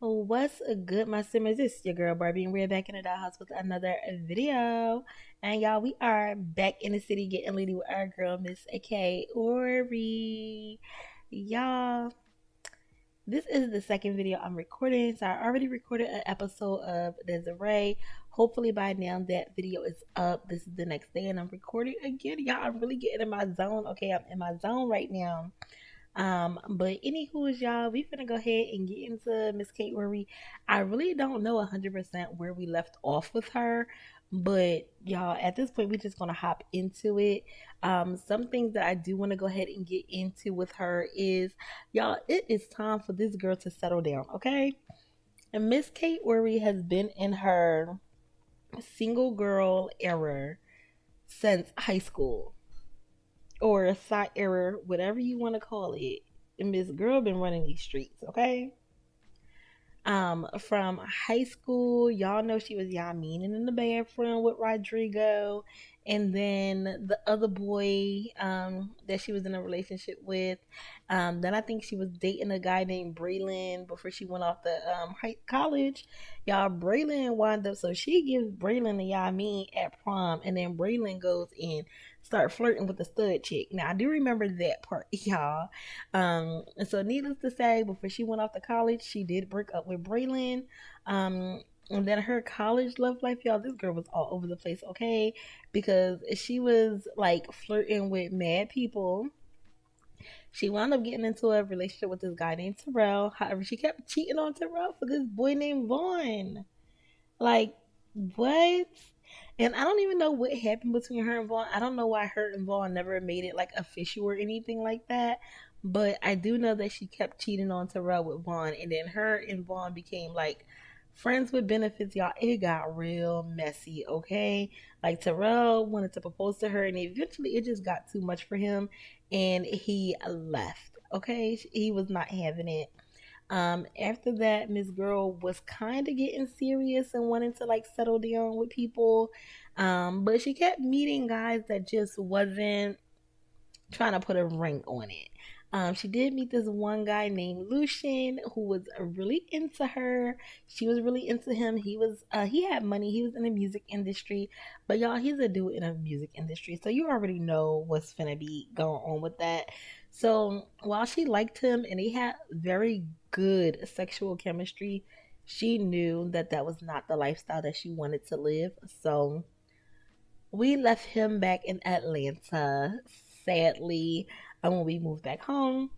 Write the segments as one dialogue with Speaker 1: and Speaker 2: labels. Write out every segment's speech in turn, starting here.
Speaker 1: What's good, my simmers? It's your girl Barbie, and we're back in the dollhouse with another video. And y'all, we are back in the city getting litty with our girl, Miss Kaori. Y'all, this is the second video I'm recording. So I already recorded an episode of Desiree. Hopefully by now that video is up. This is the next day, and I'm recording again. Y'all, I'm really getting in my zone. Okay, I'm in my zone right now. But anywho, y'all, we finna go ahead and get into Miss Kate where I really don't know 100% where we left off with her, but y'all, at this point, we're just gonna hop into it. Some things that I do want to go ahead and get into with her is, y'all, it is time for this girl to settle down, okay? And Miss Kate Worry has been in her single girl era since high school or a side error, whatever you want to call it. And this girl been running these streets, okay? From high school, y'all know she was y'all meaning in the bathroom with Rodrigo, and then the other boy that she was in a relationship with. Then I think she was dating a guy named Braylon before she went off the college. Y'all, Braylon wound up, so she gives Braylon the y'all mean at prom, and then Braylon goes and start flirting with the stud chick. Now I do remember that part, y'all. And so needless to say, before she went off to college, she did break up with Braylon. And then her college love life, y'all, this girl was all over the place, okay? Because she was like flirting with mad people. She wound up getting into a relationship with this guy named Terrell. However, she kept cheating on Terrell for this boy named Vaughn. Like, what? And I don't even know what happened between her and Vaughn. I don't know why her and Vaughn never made it like official or anything like that. But I do know that she kept cheating on Terrell with Vaughn. And then her and Vaughn became like friends with benefits. Y'all, it got real messy, okay? Like Terrell wanted to propose to her, and eventually it just got too much for him. And he left, okay? He was not having it. After that, Miss Girl was kind of getting serious and wanting to like settle down with people. But she kept meeting guys that just wasn't trying to put a ring on it. She did meet this one guy named Lucian who was really into her. She was really into him. He had money. He was in the music industry, but y'all, he's a dude in a music industry, so you already know what's gonna be going on with that. So while she liked him and they had very good sexual chemistry, she knew that that was not the lifestyle that she wanted to live. So we left him back in Atlanta, sadly, when we moved back home.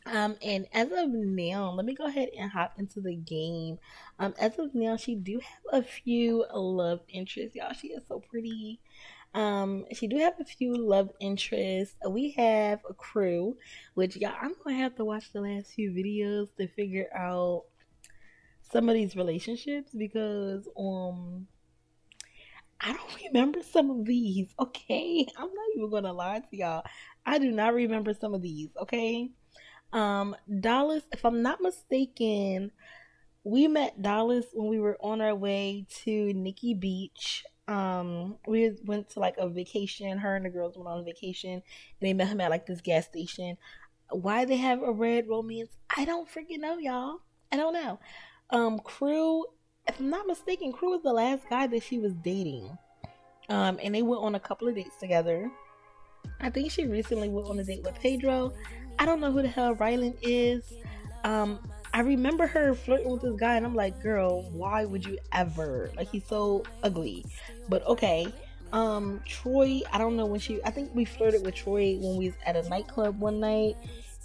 Speaker 1: And as of now, let me go ahead and hop into the game. As of now, she do have a few love interests. Y'all, she is so pretty. She do have a few love interests. We have a crew, which y'all, I'm gonna have to watch the last few videos to figure out some of these relationships because I don't remember some of these, okay? I'm not even gonna lie to y'all. I do not remember some of these, okay? Dallas, if I'm not mistaken, we met Dallas when we were on our way to Nikki Beach. We went to like a vacation. Her and the girls went on a vacation, and they met him at like this gas station. Why they have a red romance? I don't freaking know, y'all. I don't know. Crew, if I'm not mistaken, Crew was the last guy that she was dating. And they went on a couple of dates together. I think she recently went on a date with Pedro. I don't know who the hell Rylan is. Um, I remember her flirting with this guy, and I'm like, girl, why would you ever? Like, he's so ugly. But okay. Troy, I don't know when she. I think we flirted with Troy when we was at a nightclub one night.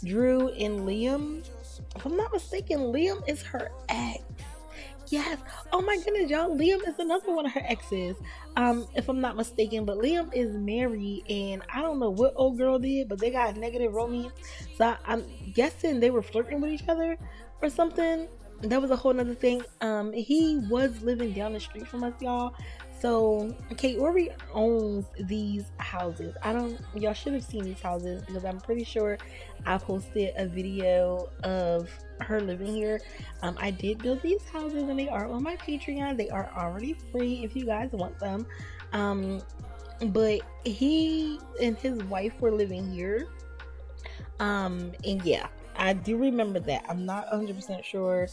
Speaker 1: Drew and Liam. If I'm not mistaken, Liam is her ex. Yes. Oh my goodness, y'all. Liam is another one of her exes. If I'm not mistaken, but Liam is married, and I don't know what old girl did, but they got negative romance. So I'm guessing they were flirting with each other or something. That was a whole nother thing. He was living down the street from us, y'all. So Kate Ori owns these houses. Y'all should have seen these houses because I'm pretty sure I posted a video of her living here. I did build these houses and they are on my Patreon. They are already free if you guys want them. But he and his wife were living here. And yeah, I do remember that. I'm not 100% sure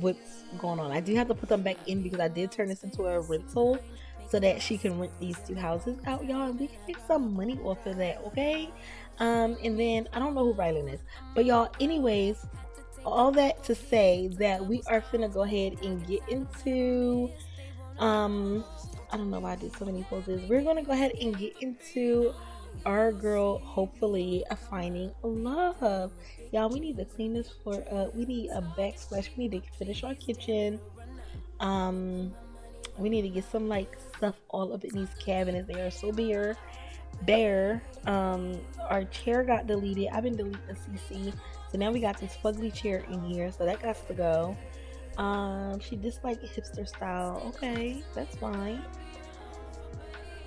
Speaker 1: what's going on. I do have to put them back in because I did turn this into a rental so that she can rent these two houses out, y'all, and we can make some money off of that, okay? And then I don't know who Rylan is, but y'all, anyways, all that to say that we are finna go ahead and get into um I don't know why I did so many poses. We're gonna go ahead and get into our girl hopefully finding love. Y'all, we need to clean this floor up. We need a backsplash. We need to finish our kitchen. Um we need to get some like stuff all up in these cabinets. They are so bare. Our chair got deleted. I've been deleting the CC. So now we got this fugly chair in here. So that got to go. She disliked hipster style. Okay, that's fine.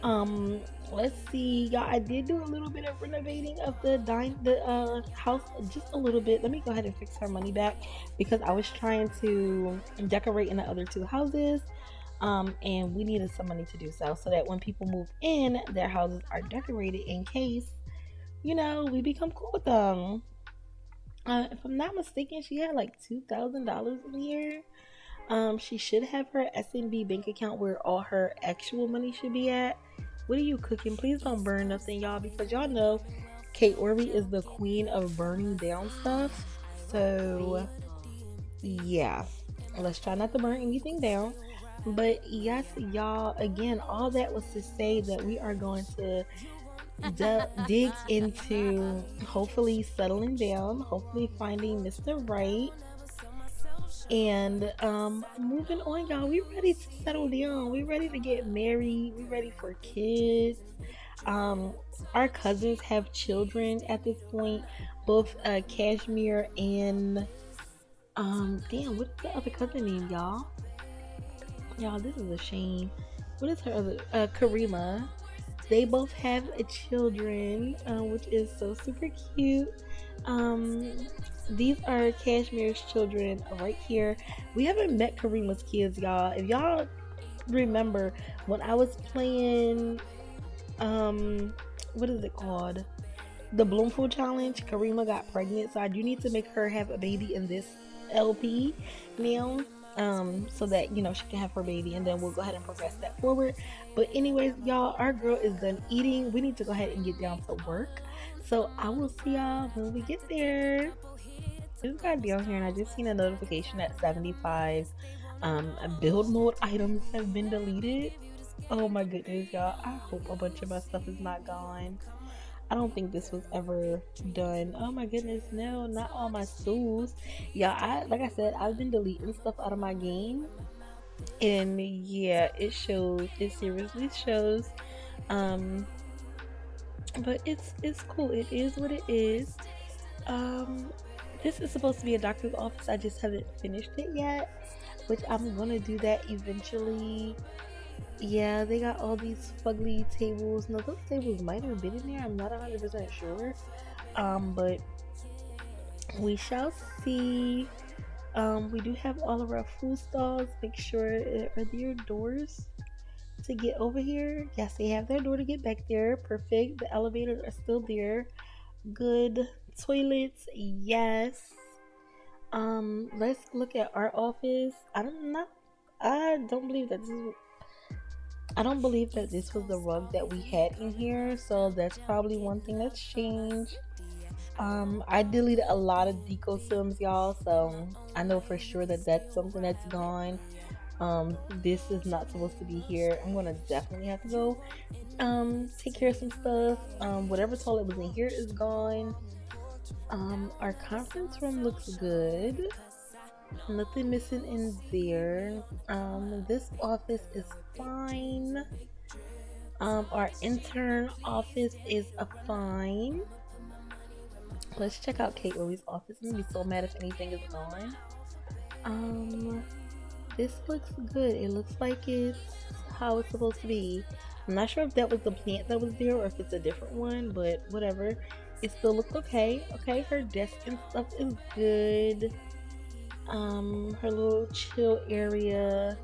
Speaker 1: Um, let's see, y'all. I did do a little bit of renovating of the house, just a little bit. Let me go ahead and fix her money back because I was trying to decorate in the other two houses. And we needed some money to do so that when people move in, their houses are decorated in case, we become cool with them. If I'm not mistaken, she had like $2,000 in here. She should have her SMB bank account where all her actual money should be at. What are you cooking? Please don't burn nothing, y'all, because y'all know Kaori is the queen of burning down stuff. So, yeah, let's try not to burn anything down. But yes, y'all, again, all that was to say that we are going to dig into hopefully settling down, hopefully finding Mr. Right, and moving on, y'all. We ready to settle down. We ready to get married. We ready for kids. Um, our cousins have children at this point, both Cashmere and damn, what's the other cousin name, y'all? Y'all, this is a shame. What is her other Karima? They both have children, which is so super cute. Um, these are Cashmere's children right here. We haven't met Karima's kids, y'all. If y'all remember when I was playing, what is it called? The Bloomful Challenge, Karima got pregnant, so I do need to make her have a baby in this LP now. So that she can have her baby, and then we'll go ahead and progress that forward. But anyways, y'all, our girl is done eating. We need to go ahead and get down to work. So I will see y'all when we get there. Just got down here and I just seen a notification that 75 build mode items have been deleted. Oh my goodness, y'all. I hope a bunch of my stuff is not gone. I don't think this was ever done. Oh my goodness, no, not all my stools. Yeah, like I said, I've been deleting stuff out of my game. And yeah, it shows. It seriously shows. Um but it's cool. It is what it is. Um this is supposed to be a doctor's office. I just haven't finished it yet, which I'm gonna do that eventually. Yeah, they got all these fugly tables. No, those tables might have been in there. I'm not 100% sure. But we shall see. We do have all of our food stalls. Make sure, are there doors to get over here? Yes, they have their door to get back there. Perfect. The elevators are still there. Good. Toilets, yes. Let's look at our office. I don't believe that this was the rug that we had in here, so that's probably one thing that's changed. I deleted a lot of deco sims, y'all, so I know for sure that that's something that's gone. This is not supposed to be here. I'm gonna definitely have to go take care of some stuff. Whatever toilet was in here is gone. Our conference room looks good. Nothing missing in there. This office is fine. Our intern office is a fine. Let's check out Kate Lowie's office. I'm gonna be so mad if anything is gone. This looks good. It looks like it's how it's supposed to be. I'm not sure if that was the plant that was there or if it's a different one, but whatever. It still looks okay. Okay, her desk and stuff is good. Her little chill area,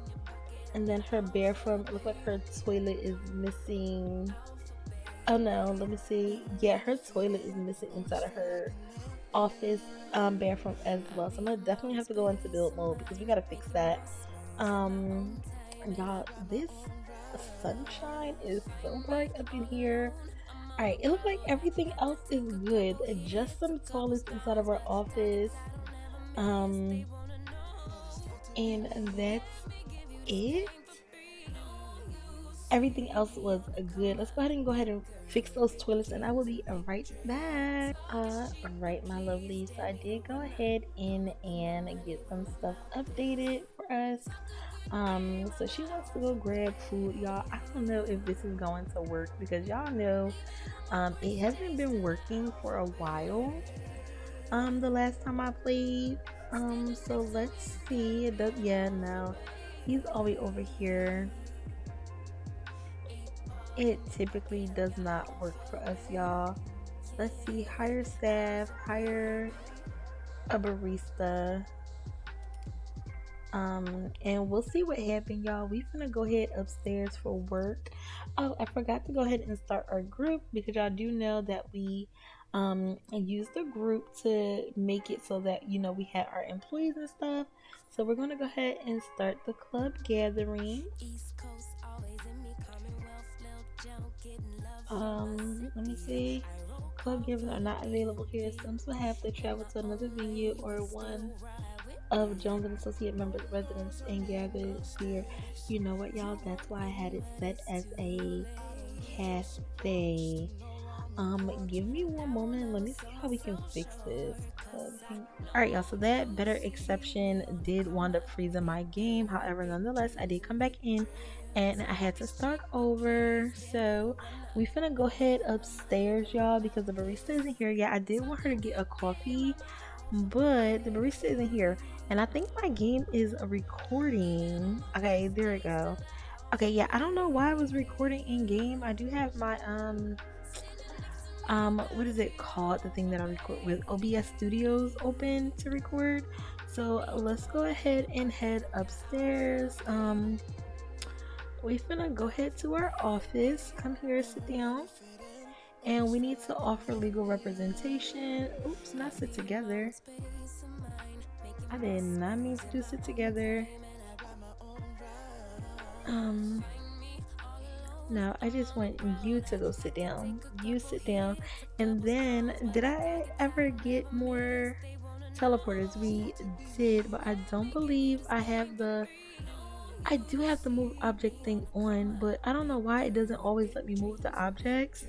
Speaker 1: and then her bathroom. It looks like her toilet is missing. Oh no, let me see. Yeah, her toilet is missing inside of her office bathroom as well. So I'm gonna definitely have to go into build mode because we gotta fix that. Um, y'all, this sunshine is so bright up in here. All right, it looks like everything else is good. Just some toilets inside of our office. Um, and that's it. Everything else was good. Let's go ahead and fix those toilets, and I will be right back. Right, my lovely. So I did go ahead in and get some stuff updated for us. So she wants to go grab food, y'all. I don't know if this is going to work because y'all know, it hasn't been working for a while. The last time I played. So let's see. It does, yeah, no, he's all the way over here. It typically does not work for us, y'all. Let's see. Hire staff, hire a barista. And we'll see what happened, y'all. We finna go ahead upstairs for work. Oh, I forgot to go ahead and start our group because y'all do know that we use the group to make it so that we had our employees and stuff. So we're gonna go ahead and start the club gathering. Let me see. Club givers are not available here. Some will have to travel to another venue or one of Jones and Associate members' residence and gather here. You know what, y'all? That's why I had it set as a cafe. Give me one moment. Let me see how we can fix this. Alright, y'all, so that better exception did wind up freezing my game. However, nonetheless, I did come back in and I had to start over. So we finna go ahead upstairs, y'all, because the barista isn't here yet. I did want her to get a coffee, but the barista isn't here. And I think my game is recording. Okay, there we go. Okay, yeah, I don't know why I was recording in game. I do have my what is it called, the thing that I record with, OBS Studios, open to record. So let's go ahead and head upstairs. We finna go ahead to our office. Come here, sit down, and we need to offer legal representation. Oops, not sit together. I did not mean to do sit together. No, I just want you to go sit down. You sit down. And then, did I ever get more teleporters? We did, but I don't believe I have the... I do have the move object thing on, but I don't know why it doesn't always let me move the objects.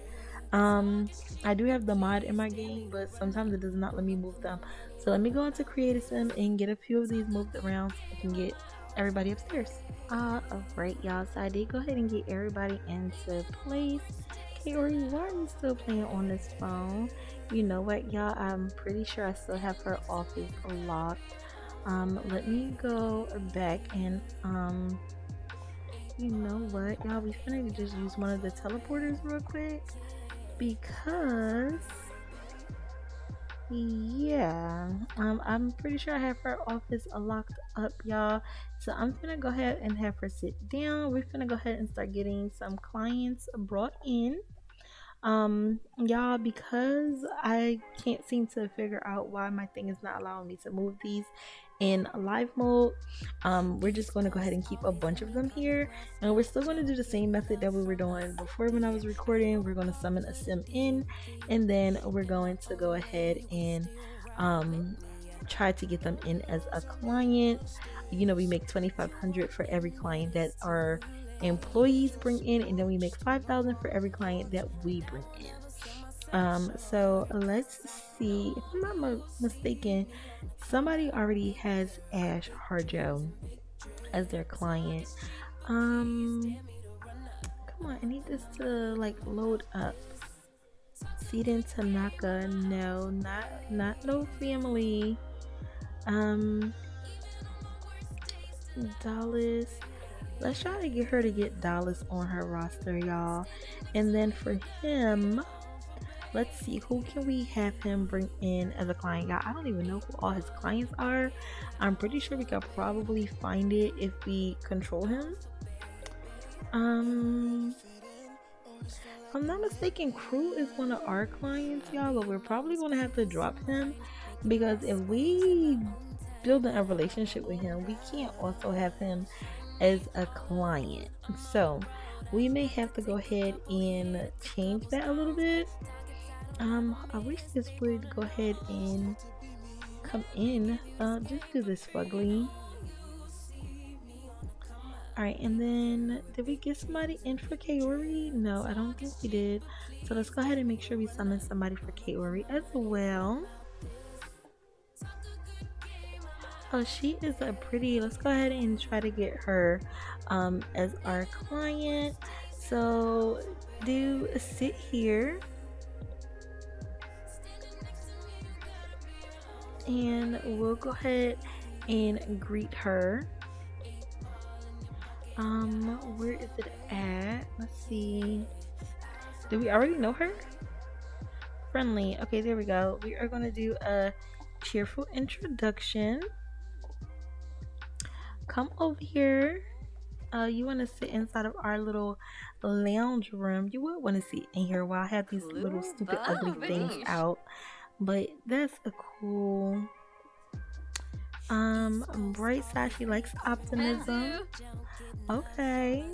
Speaker 1: I do have the mod in my game, but sometimes it does not let me move them. So let me go into Creative Sim and get a few of these moved around so I can get everybody upstairs. Alright, y'all, so I did go ahead and get everybody into place. Kaori, why are you still playing on this phone? You know what, y'all, I'm pretty sure I still have her office locked. Let me go back and you know what, y'all, we finna just use one of the teleporters real quick because yeah, I'm pretty sure I have her office locked up, y'all. So I'm gonna go ahead and have her sit down. We're gonna go ahead and start getting some clients brought in. Y'all, because I can't seem to figure out why my thing is not allowing me to move these in live mode, we're just going to go ahead and keep a bunch of them here, and we're still going to do the same method that we were doing before when I was recording. We're going to summon a sim in, and then we're going to go ahead and try to get them in as a client. We make 2,500 for every client that our employees bring in, and then we make 5,000 for every client that we bring in. So let's see, if I'm not mistaken, somebody already has Ash Harjo as their client. Come on, I need this to like load up. Seiden Tanaka, no, not no family. Dallas, let's try to get her to get Dallas on her roster, y'all. And then for him, let's see, who can we have him bring in as a client, y'all? I don't even know who all his clients are. I'm pretty sure we could probably find it if we control him. if I'm not mistaken, Crew is one of our clients, y'all, but we're probably gonna have to drop him because if we building a relationship with him, we can't also have him as a client. So we may have to go ahead and change that a little bit. I wish this would go ahead and come in. Just do this fugly. Alright, and then did we get somebody in for Kaori? No, I don't think we did. So let's go ahead and make sure we summon somebody for Kaori as well. Oh, she is a pretty. Let's go ahead and try to get her as our client. So do sit here. And we'll go ahead and greet her. Where is it at? Let's see. Do we already know her? Friendly. Okay, there we go. We are going to do a cheerful introduction. Come over here. You want to sit inside of our little lounge room. You would want to sit in here while I have these little stupid ugly things out. But that's a cool. Bright side, she likes optimism. Okay.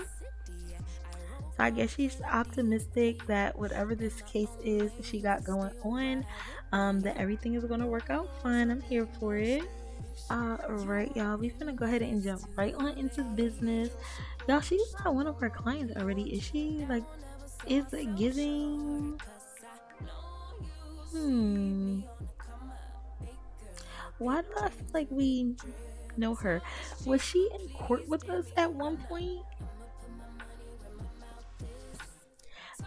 Speaker 1: So I guess she's optimistic that whatever this case is that she got going on, that everything is gonna work out fine. I'm here for it. Alright, y'all. We finna go ahead and jump right on into business. Y'all, she's not one of our clients already, is she? Like, is it giving? Why do I feel like we know her? Was she in court with us at one point?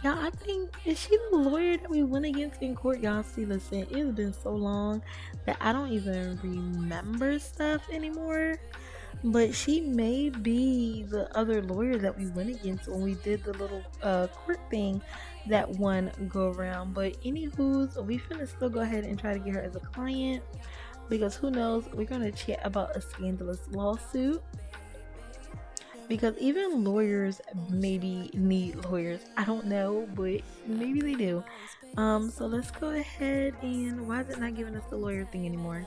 Speaker 1: Yeah, I think, is she the lawyer that we went against in court? Y'all see, listen, it's been so long that I don't even remember stuff anymore. But she may be the other lawyer that we went against when we did the little court thing that one go around. But anywho's, we finna still go ahead and try to get her as a client because who knows, we're gonna chat about a scandalous lawsuit. Because even lawyers maybe need lawyers. I don't know, but maybe they do. So let's go ahead and why is it not giving us the lawyer thing anymore?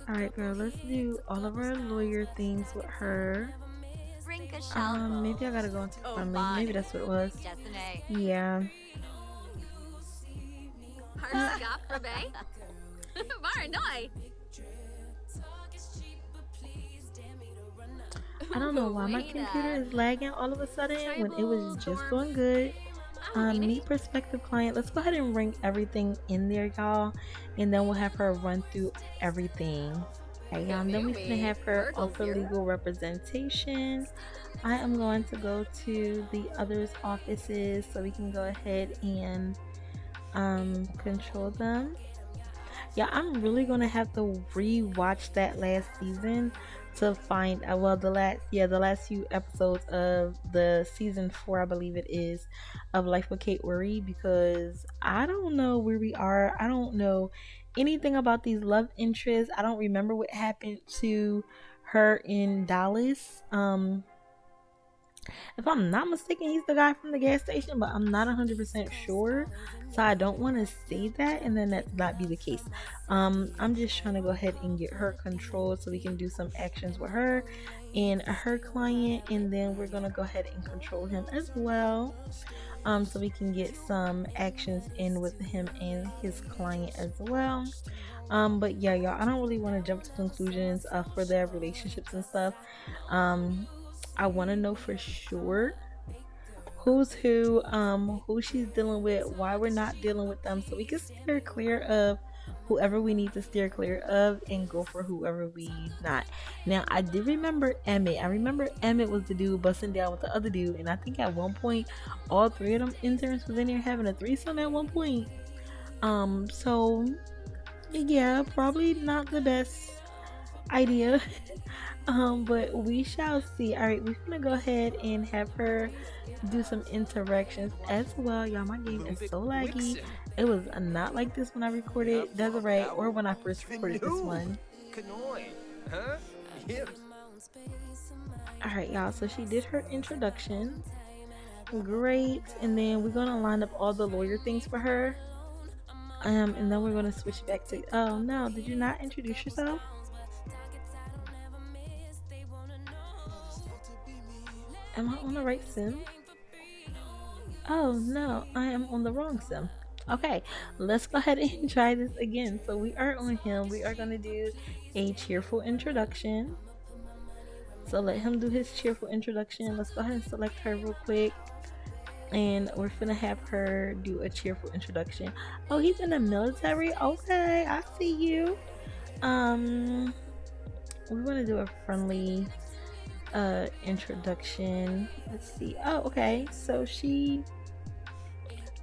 Speaker 1: Alright, girl, let's do all of our lawyer things with her. Maybe I gotta go into friendly. Maybe that's what it was. Yeah. I don't know why my computer is lagging all of a sudden when it was just doing good. Meet prospective client. Let's go ahead and ring everything in there, y'all, and then we'll have her run through everything. Okay, y'all. Then we're gonna have her offer legal representation. I am going to go to the others' offices so we can go ahead and control them. Yeah, I'm really gonna have to re-watch that last season to find well the last few episodes of the season 4, I believe it is, of Life with Kaori, because I don't know where we are. I don't know anything about these love interests. I don't remember what happened to her in Dallas. If I'm not mistaken, he's the guy from the gas station, but I'm not 100% sure. So I don't want to say that and then that not be the case. I'm just trying to go ahead and get her controlled so we can do some actions with her and her client. And then we're going to go ahead and control him as well. So we can get some actions in with him and his client as well. But yeah, y'all, I don't really want to jump to conclusions for their relationships and stuff. I want to know for sure who's who she's dealing with, why we're not dealing with them, so we can steer clear of whoever we need to steer clear of and go for whoever we not. Now, I did remember Emmett. I remember Emmett was the dude busting down with the other dude, and I think at one point all three of them interns was in there having a threesome at one point. So yeah, probably not the best idea. But we shall see. All right, we're gonna go ahead and have her do some interactions as well. Y'all, my game is so laggy. It was not like this when I recorded Desiree or when I first recorded this one. All right, y'all. So she did her introduction. Great. And then we're gonna line up all the lawyer things for her. And then we're gonna switch back to. Oh no! Did you not introduce yourself? Am I on the right sim? Oh no, I am on the wrong sim. Okay, let's go ahead and try this again. So we are on him. We are gonna do a cheerful introduction. So let him do his cheerful introduction. Let's go ahead and select her real quick. And we're gonna have her do a cheerful introduction. Oh, he's in the military? Okay, I see you. Um we want to do a friendly introduction. Let's see. Oh, okay. So she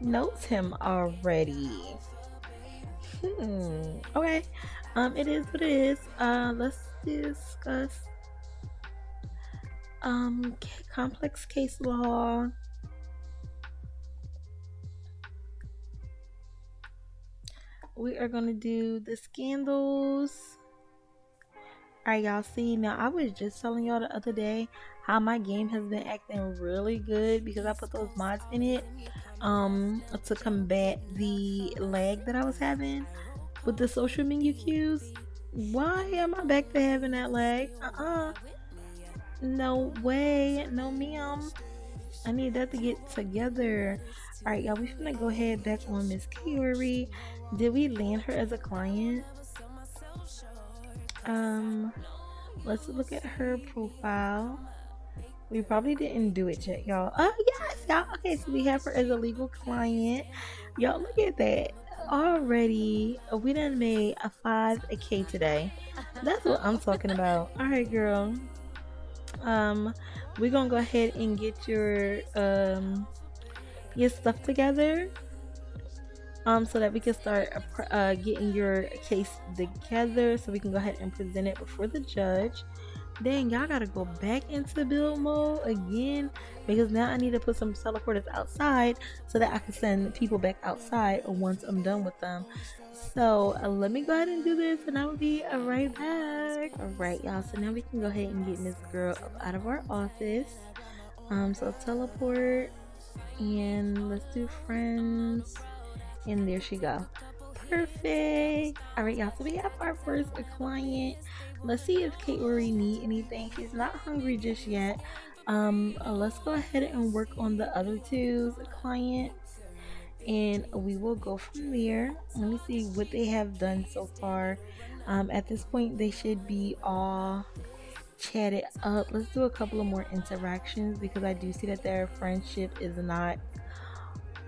Speaker 1: knows him already. Okay. It is what it is. Let's discuss complex case law. We are gonna do the scandals. Alright, y'all, see, now I was just telling y'all the other day how my game has been acting really good because I put those mods in it to combat the lag that I was having with the social menu cues. Why am I back to having that lag? No way, no ma'am. I need that to get together. Alright, y'all, we finna go ahead back on Miss Kaori. Did we land her as a client? Let's look at her profile. We probably didn't do it yet, y'all. Oh yes, y'all. Okay, so we have her as a legal client. Y'all, look at that. Already, we done made a 5K today. That's what I'm talking about. All right, girl. We're gonna go ahead and get your stuff together. So that we can start getting your case together, so we can go ahead and present it before the judge. Dang, y'all gotta go back into build mode again because now I need to put some teleporters outside so that I can send people back outside once I'm done with them. So let me go ahead and do this and I will be right back. Alright, y'all, so now we can go ahead and get Miss Girl up out of our office. So teleport and let's do friends. And there she go. Perfect. All right, y'all. So we have our first client. Let's see if Kaori need anything. She's not hungry just yet. Let's go ahead and work on the other two clients, and we will go from there. Let me see what they have done so far. At this point, they should be all chatted up. Let's do a couple of more interactions because I do see that their friendship is not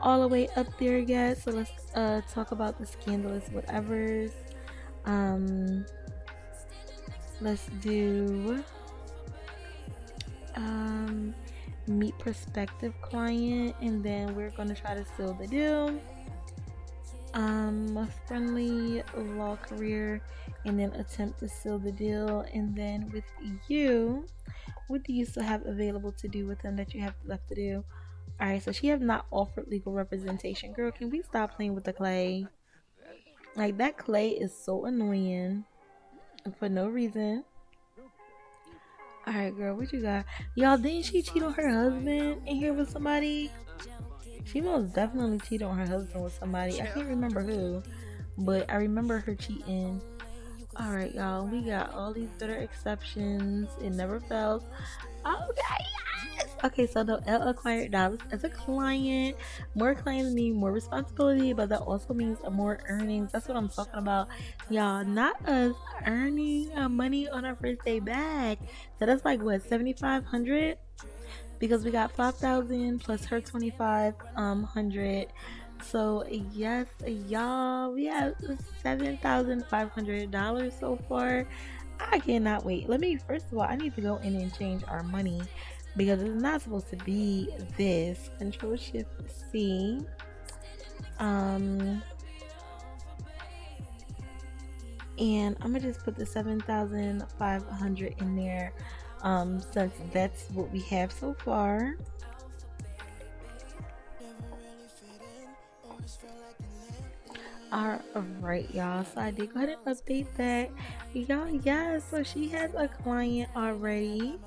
Speaker 1: all the way up there yet. So let's talk about the scandalous whatevers. Let's do meet prospective client, and then we're gonna try to seal the deal. A friendly law career, and then attempt to seal the deal. And then with you, what do you still have available to do with them that you have left to do? Alright, so she have not offered legal representation. Girl, can we stop playing with the clay? Like, that clay is so annoying for no reason. Alright, girl, what you got? Y'all, didn't she cheat on her husband in here with somebody? She most definitely cheated on her husband with somebody. I can't remember who, but I remember her cheating. Alright, y'all, we got all these better exceptions. It never fails. Okay, yes. Okay, so the L acquired dollars as a client. More clients mean more responsibility, but that also means more earnings. That's what I'm talking about, y'all. Not us earning money on our first day back. So that's like what, 7,500? Because we got 5,000 plus her 2,500. So yes, y'all, we have $7,500 so far. I cannot wait. Let me, first of all, I need to go in and change our money because it's not supposed to be this. Control Shift C. And I'm gonna just put the 7,500 in there, since that's what we have so far. Alright, y'all, so I did go ahead and update that, y'all. Yeah, so she has a client already.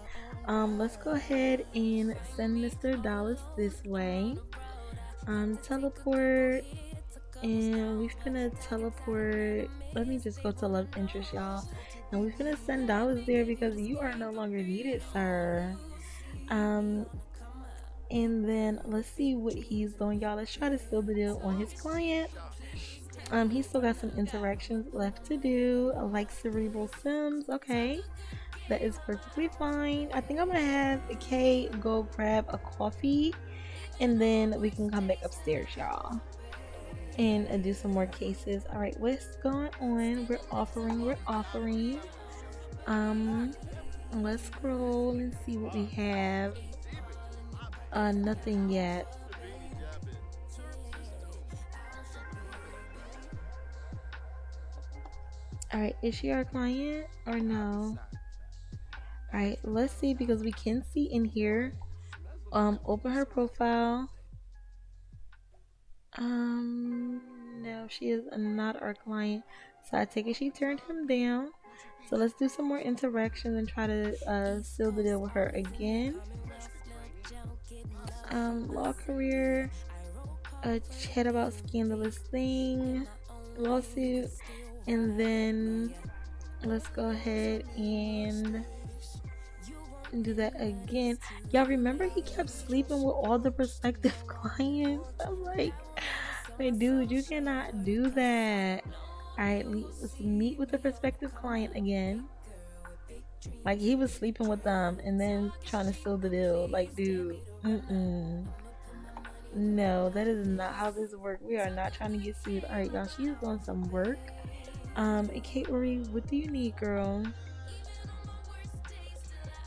Speaker 1: Let's go ahead and send Mr. Dallas this way. Teleport, and we finna teleport. Let me just go to love interest, y'all. And we finna send Dallas there because you are no longer needed, sir. Um, and then let's see what he's doing, y'all. Let's try to seal the deal on his client. He's still got some interactions left to do, like cerebral sims. Okay, that is perfectly fine. I think I'm gonna have Kay go grab a coffee, and then we can come back upstairs, y'all, and do some more cases. All right, what's going on? We're offering. Um, let's scroll and see what we have. Nothing yet. All right, is she our client or no? All right, let's see, because we can see in here. Open her profile. No, she is not our client. So I take it she turned him down. So let's do some more interactions and try to seal the deal with her again. Law career. Chat about scandalous thing. Lawsuit. And then let's go ahead and do that again. Y'all remember he kept sleeping with all the prospective clients? I'm like, wait, dude, you cannot do that. Alright, let's meet with the prospective client again. Like, he was sleeping with them and then trying to seal the deal. Like, dude, no, that is not how this works. We are not trying to get sued. Alright, y'all, she's doing some work. Kaori, what do you need, girl?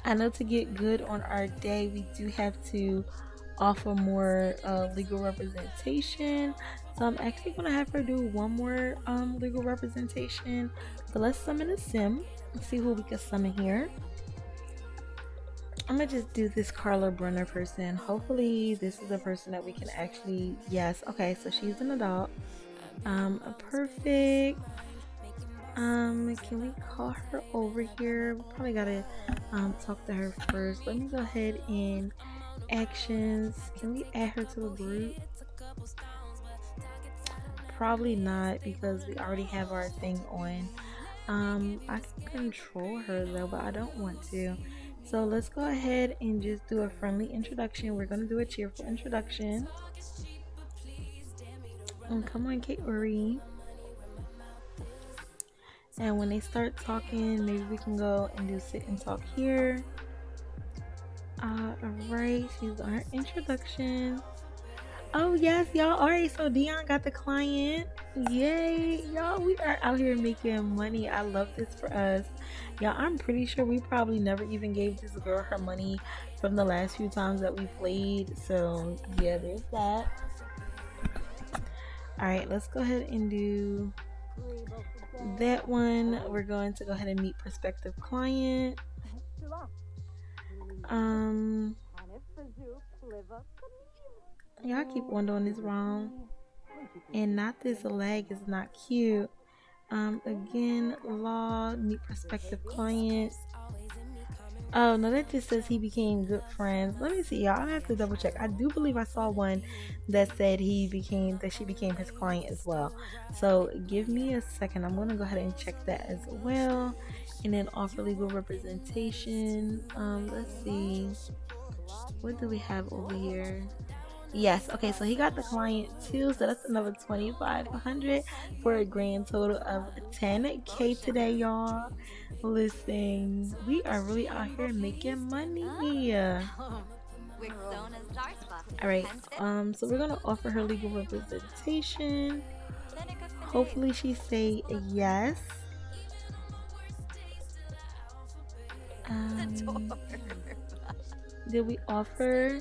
Speaker 1: I know to get good on our day, we do have to offer more legal representation. So I'm actually gonna have her do one more legal representation. So let's summon a sim. Let's see who we can summon here. I'm gonna just do this Carla Brunner person. Hopefully this is a person that we can actually, yes, okay, so she's an adult. Perfect. Can we call her over here? We probably gotta talk to her first. Let me go ahead and actions. Can we add her to the group? Probably not, because we already have our thing on. I can control her though, but I don't want to. So let's go ahead and just do a friendly introduction. We're gonna do a cheerful introduction. And come on, Kaori. And when they start talking, maybe we can go and do sit and talk here. Alright, she's on her introduction. Oh yes, y'all. Alright, so Dion got the client. Yay, y'all. We are out here making money. I love this for us. Y'all, I'm pretty sure we probably never even gave this girl her money from the last few times that we played. So yeah, there's that. Alright, let's go ahead and do that one. We're going to go ahead and meet prospective client. Y'all keep on doing this wrong. And not this leg is not cute. Again, law, meet prospective clients. Oh no, that just says he became good friends. Let me see, y'all. I have to double check. I do believe I saw one that said she became his client as well. So give me a second. I'm gonna go ahead and check that as well. And then offer legal representation. Let's see. What do we have over here? Yes, okay, so he got the client too, so that's another 2,500 for a grand total of 10K today, y'all. Listen, we are really out here making money. Alright, so we're gonna offer her legal representation. Hopefully she say yes. Did we offer?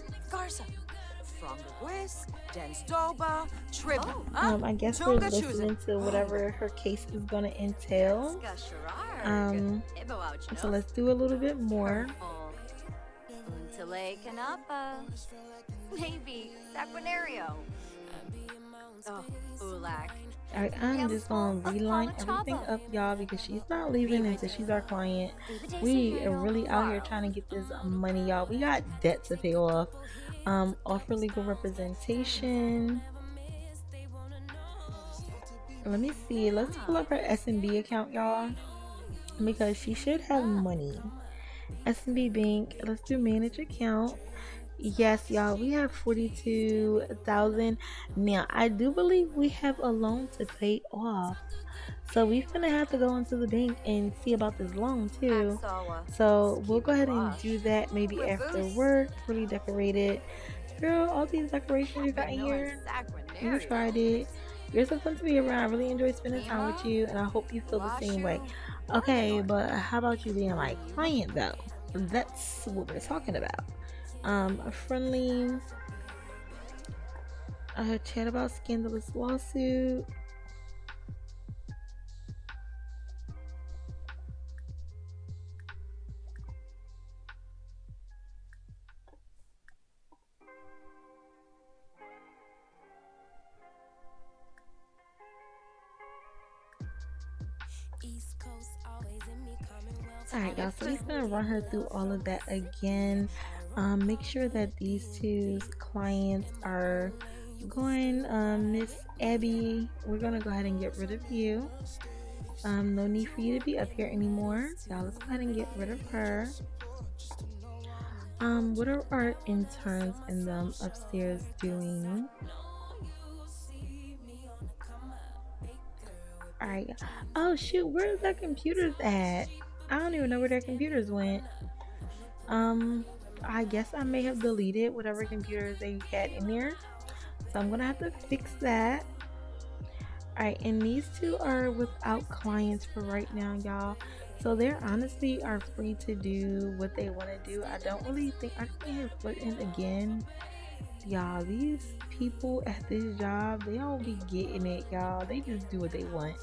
Speaker 1: I guess we're listening to whatever her case is gonna entail. So let's do a little bit more.
Speaker 2: Maybe Saquinario. Oh, Ulak.
Speaker 1: Alright, I'm
Speaker 2: Yam
Speaker 1: just
Speaker 2: small
Speaker 1: gonna
Speaker 2: of
Speaker 1: reline everything
Speaker 2: Palachava.
Speaker 1: up, y'all, because she's not leaving
Speaker 2: Viva
Speaker 1: until she's our client.
Speaker 2: Viva
Speaker 1: We are
Speaker 2: Hero
Speaker 1: really out here
Speaker 2: Waro.
Speaker 1: trying to get this money, y'all. We got debt to pay off. Offer legal representation. Let me see. Let's pull
Speaker 2: Ah,
Speaker 1: up her S&B account, y'all, because she should have
Speaker 2: ah.
Speaker 1: money. S&B Bank. Let's do manage account. Yes, y'all, we have 42,000. Now, I do believe we have a loan to pay off. So we're gonna have to go into the bank and see about this loan too.
Speaker 2: Axawa.
Speaker 1: So we'll go
Speaker 2: Skiba
Speaker 1: ahead and
Speaker 2: Wash.
Speaker 1: do that maybe after
Speaker 2: Waboose.
Speaker 1: work. Really decorated. Girl, all these decorations you got in
Speaker 2: Veno and
Speaker 1: here, you tried
Speaker 2: Sacranario.
Speaker 1: it. You're so fun to be around. I really enjoy spending time with
Speaker 2: Kima.
Speaker 1: you, and I hope you feel the same way.
Speaker 2: Lashu.
Speaker 1: Okay,
Speaker 2: Boyanor.
Speaker 1: but how about you being my
Speaker 2: Liu.
Speaker 1: client though? That's what we're talking about. A friendly chat about scandalous lawsuit. Alright, y'all, so we're gonna run her through all of that again. Make sure that these two clients are going. Miss Abby, we're gonna go ahead and get rid of you. No need for you to be up here anymore. Y'all, let's go ahead and get rid of her. What are our interns in them upstairs doing? Alright. Oh shoot, where's their computers at? I don't even know where their computers went. Um, I guess I may have deleted whatever computers they had in there. So I'm gonna have to fix that. Alright, and these two are without clients for right now, y'all. So they honestly are free to do what they want to do. I don't really think I can hear flirting again. Y'all, these people at this job, they don't be getting it, y'all. They just do what they want.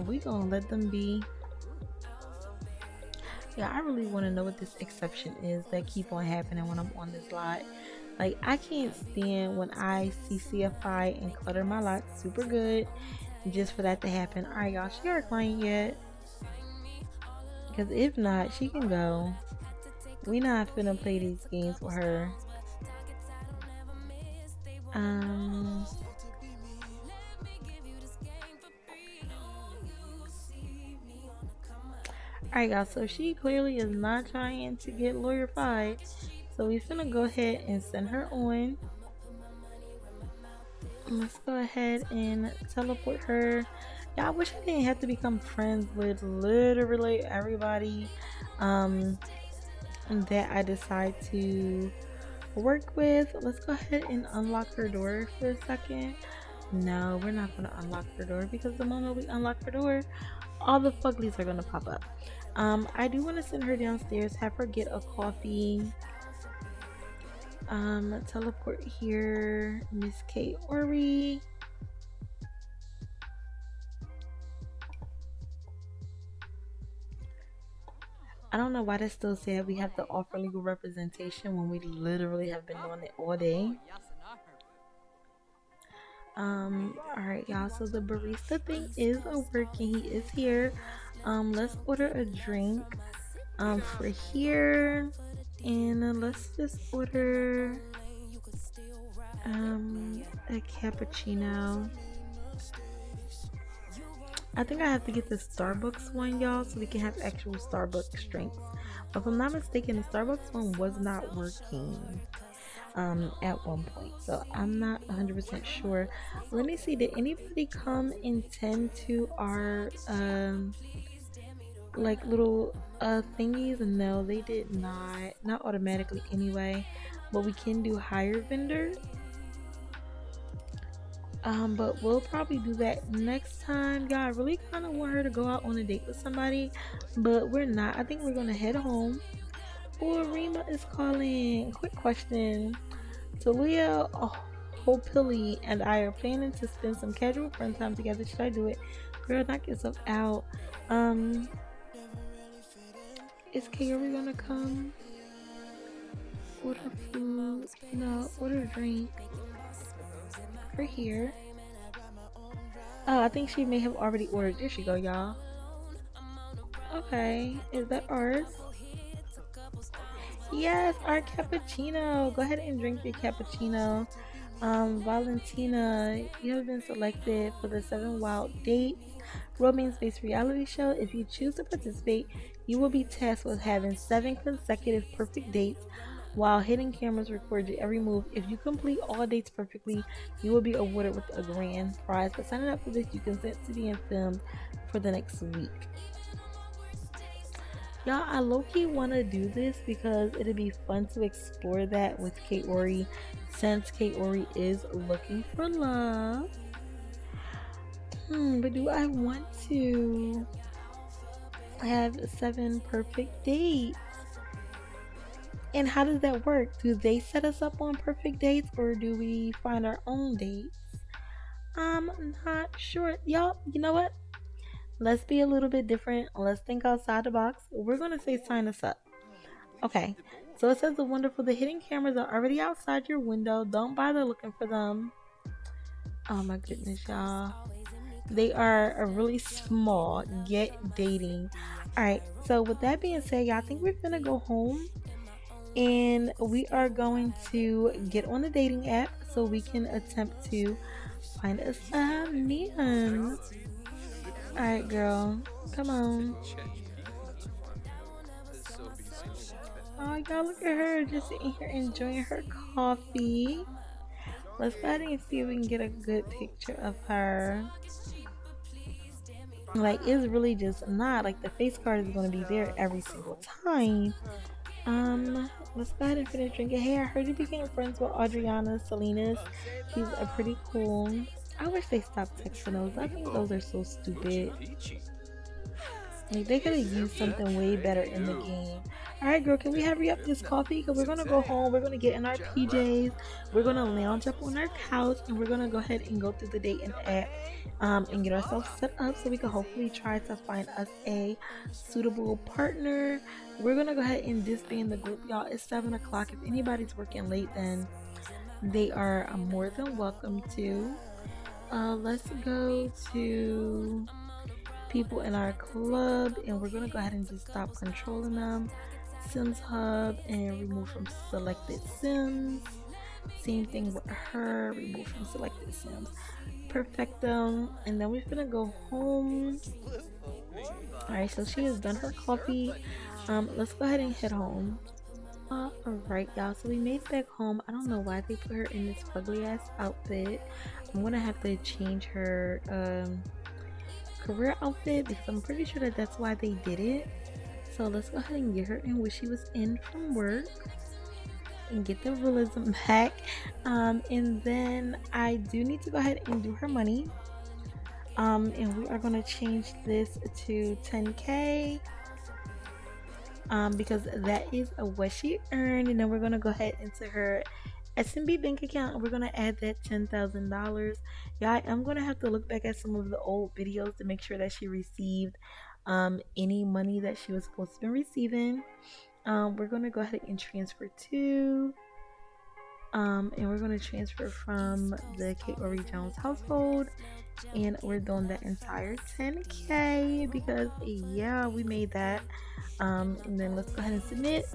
Speaker 1: We gonna let them be. Yeah, I really want to know what this exception is that keep on happening when I'm on this lot. Like, I can't stand when I see CFI and clutter my lot super good just for that to happen. Alright, y'all, she got a client yet? Because if not, she can go. We not finna play these games with her. Um, Alright, y'all, so she clearly is not trying to get lawyer-fied. So we finna go ahead and send her on. Let's go ahead and teleport her. Yeah, I wish I didn't have to become friends with literally everybody that I decide to work with. Let's go ahead and unlock her door for a second. No, we're not gonna unlock her door because the moment we unlock her door, all the fuglies are gonna pop up. I do want to send her downstairs, have her get a coffee. Teleport here, Miss Kaori. I don't know why they still say we have to offer legal representation when we literally have been doing it all day. Alright, y'all. So the barista thing is working. He is here. Let's order a drink. For here, and let's just order a cappuccino. I think I have to get the Starbucks one, y'all, so we can have actual Starbucks drinks. But if I'm not mistaken, the Starbucks one was not working at one point, so I'm not 100% sure. Let me see, did anybody come and tend to our like little thingies? No, they did not automatically anyway, but we can do hire vendors. But we'll probably do that next time. Yeah, I really kind of want her to go out on a date with somebody, but we're not. I think we're gonna head home. Oh, Rima is calling. Quick question: Talia, Hopili, and I are planning to spend some casual friend time together. Should I do it? Girl, knock yourself out. Um, is Kaori gonna come? Order food? No, order drink. We're here. Oh, I think she may have already ordered. There she go, y'all. Okay, is that ours? Yes, our cappuccino. Go ahead and drink your cappuccino. Valentina, you have been selected for the Seven Wild Dates romance-based reality show. If you choose to participate, you will be tasked with having 7 consecutive perfect dates while hidden cameras record your every move. If you complete all dates perfectly, you will be awarded with a grand prize. For signing up for this, you consent to being filmed for the next week. Y'all, I low-key want to do this because it'd be fun to explore that with Kaori since Kaori is looking for love. But do I want to have 7 perfect dates? And how does that work? Do they set us up on perfect dates or do we find our own dates? I'm not sure. Y'all, you know what? Let's be a little bit different. Let's think outside the box. We're going to say sign us up. Okay. So it says the hidden cameras are already outside your window. Don't bother looking for them. Oh my goodness, y'all. They are a really small. Get dating. Alright, so with that being said, y'all, I think we're gonna go home and we are going to get on the dating app so we can attempt to find us a man. Alright, girl. Come on. Oh, y'all, look at her just sitting here enjoying her coffee. Let's go ahead and see if we can get a good picture of her. Like, it's really just not like the face card is going to be there every single time. Let's go ahead and finish drinking. Hey, I heard you became friends with Adriana Salinas. She's a pretty cool. I wish they stopped texting those. I think those are so stupid. Like, they could have used something way better in the game. Alright, girl, can we hurry up this coffee? Because we're going to go home. We're going to get in our PJs. We're going to lounge up on our couch. And we're going to go ahead and go through the dating app and get ourselves set up so we can hopefully try to find us a suitable partner. We're going to go ahead and disband the group, y'all. It's 7 o'clock. If anybody's working late, then they are more than welcome to. Let's go to people in our club and we're gonna go ahead and just stop controlling them. Sims hub and remove from selected sims. Same thing with her, remove from selected sims. Perfecto. And then we're gonna go home. Alright, so she has done her coffee. Let's go ahead and head home. Alright, y'all, so we made it back home. I don't know why they put her in this ugly ass outfit. I'm gonna have to change her career outfit because I'm pretty sure that that's why they did it. So let's go ahead and get her in what she was in from work and get the realism back. And then I do need to go ahead and do her money. And we are going to change this to 10K because that is what she earned. And then we're going to go ahead into her SMB bank account and we're going to add that $10,000. Yeah, I am going to have to look back at some of the old videos to make sure that she received any money that she was supposed to be receiving. We're going to go ahead and transfer to and we're going to transfer from the Kaori Jones household and we're doing the entire 10K because yeah, we made that. And then let's go ahead and submit.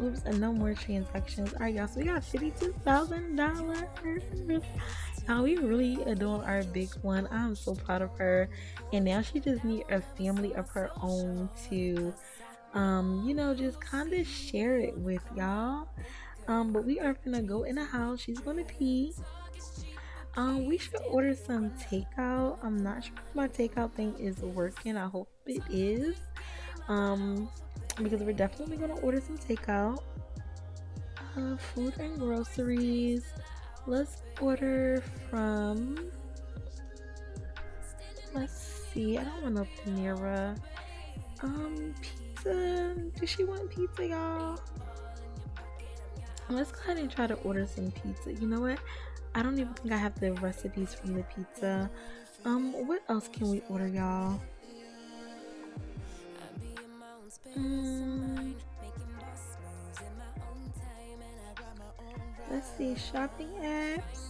Speaker 1: Oops, and no more transactions. Alright, y'all, so we got $52,000. Now we really are doing our big one. I'm so proud of her. And now she just need a family of her own to you know, just kind of share it with y'all. But we are gonna go in the house. She's gonna pee. We should order some takeout. I'm not sure if my takeout thing is working. I hope it is. Because we're definitely gonna order some takeout. Food and groceries. Let's order from. Let's see. I don't want no Panera. Pizza. Does she want pizza, y'all? Let's go ahead and try to order some pizza. You know what? I don't even think I have the recipes from the pizza. What else can we order, y'all? Let's see, shopping apps.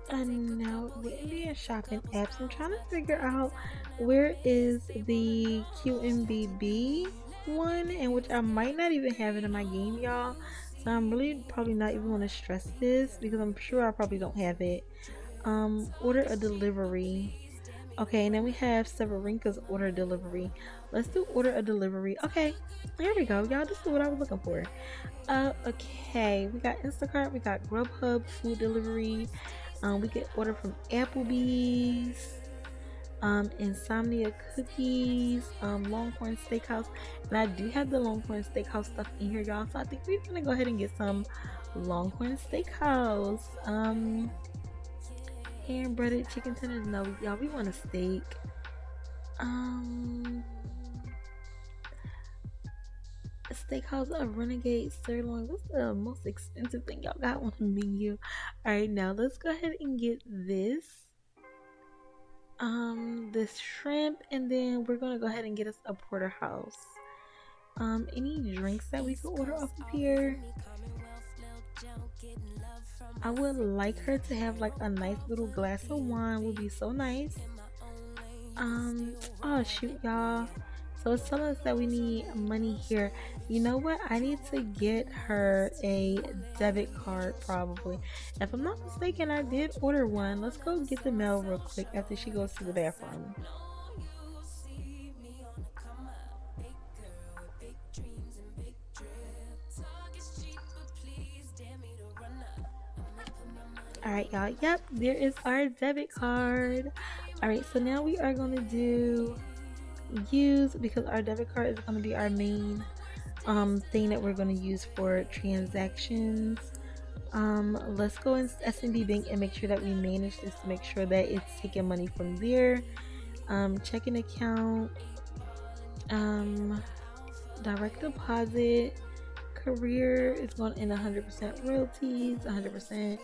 Speaker 1: Now we're in the shopping apps. I'm trying to figure out where is the QMBB one, and which I might not even have it in my game, y'all. So I'm really probably not even going to stress this because I'm sure I probably don't have it. Order a delivery. Okay, and then we have Severinka's order delivery. Let's do order a delivery. Okay, there we go, y'all. This is what I was looking for. Okay, we got Instacart, we got Grubhub food delivery. We can order from Applebee's, Insomnia Cookies, Longhorn Steakhouse, and I do have the Longhorn Steakhouse stuff in here, y'all. So I think we're gonna go ahead and get some Longhorn Steakhouse. Hand breaded chicken tenders. No, y'all, we want a steak. Um, a steakhouse, a renegade sirloin. What's the most expensive thing y'all got on the menu? All right, now let's go ahead and get this. This shrimp, and then we're gonna go ahead and get us a porterhouse. Any drinks that we could order off of here? I would like her to have like a nice little glass of wine, would be so nice. Oh shoot, y'all. So it's telling us that we need money here. You know what? I need to get her a debit card probably. If I'm not mistaken, I did order one. Let's go get the mail real quick after she goes to the bathroom. Alright, y'all. Yep, there is our debit card. Alright, so now we are going to do use because our debit card is going to be our main thing that we're going to use for transactions. Let's go in S&B Bank and make sure that we manage this to make sure that it's taking money from there. Checking account, direct deposit, career is going in 100% royalties, 100%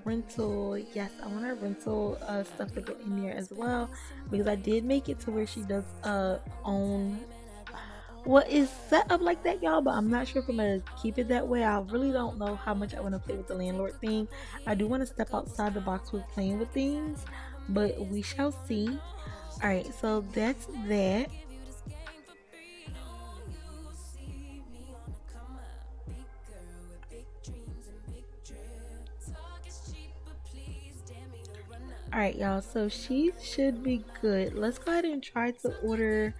Speaker 1: rental. Yes, I want our rental stuff to go in there as well because I did make it to where she does own what is set up like that, y'all, but I'm not sure if I'm gonna keep it that way. I really don't know how much I want to play with the landlord thing. I do want to step outside the box with playing with things, but we shall see. All right, so that's that. All right, y'all, so she should be good. Let's go ahead and try to order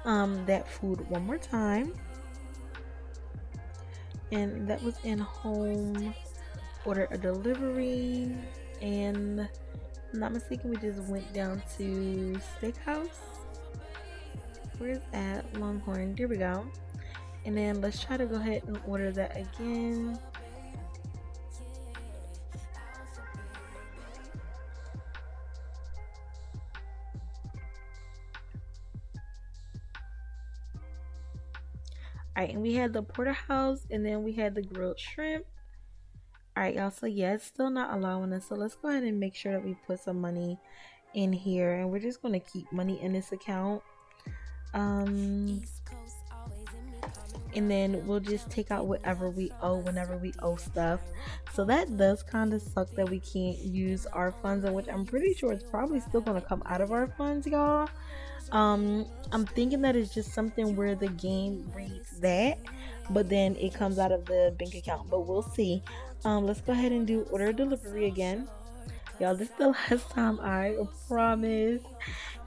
Speaker 1: that food one more time. And that was in home, order a delivery, and if I'm not mistaken, we just went down to Steakhouse. Where's that? Longhorn. There we go. And then let's try to go ahead and order that again. Alright, and we had the porterhouse, and then we had the grilled shrimp. Alright, y'all, so yeah, it's still not allowing us. So let's go ahead and make sure that we put some money in here, and we're just going to keep money in this account. And then we'll just take out whatever we owe whenever we owe stuff. So that does kind of suck that we can't use our funds, and which I'm pretty sure it's probably still going to come out of our funds, y'all. I'm thinking that it's just something where the game reads that, but then it comes out of the bank account, but we'll see. Let's go ahead and do order delivery again, y'all. This is the last time, I promise.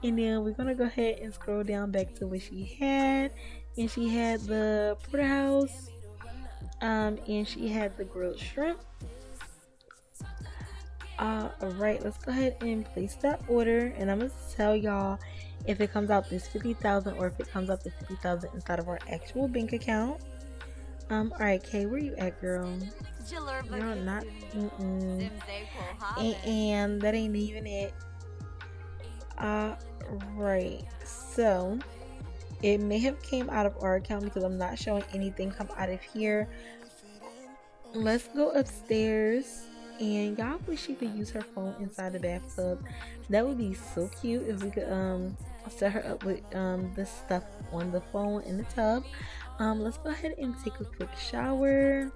Speaker 1: And then we're gonna go ahead and scroll down back to what she had, and she had the porterhouse, and she had the grilled shrimp. Alright, let's go ahead and place that order, and I'm gonna tell y'all if it comes out this 50,000 or if it comes out the 50,000 inside of our actual bank account. Alright, Kay, where you at, girl? Girl, not and that ain't even it. Right, so it may have came out of our account because I'm not showing anything come out of here. Let's go upstairs, and y'all wish she could use her phone inside the bathtub. That would be so cute if we could set her up with this stuff on the phone in the tub. Let's go ahead and take a quick shower.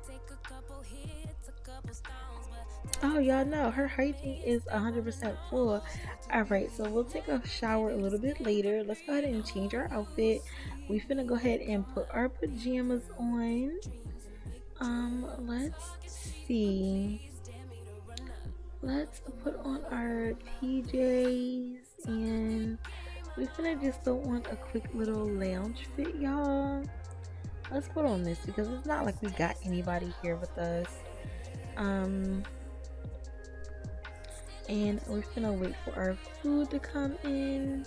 Speaker 1: Oh, y'all know her hygiene is 100% full. All right, so we'll take a shower a little bit later. Let's go ahead and change our outfit. We finna go ahead and put our pajamas on. Let's see. Let's put on our PJs and we finna just throw on a quick little lounge fit, y'all. Let's put on this because it's not like we got anybody here with us. Um, and we're gonna wait for our food to come in.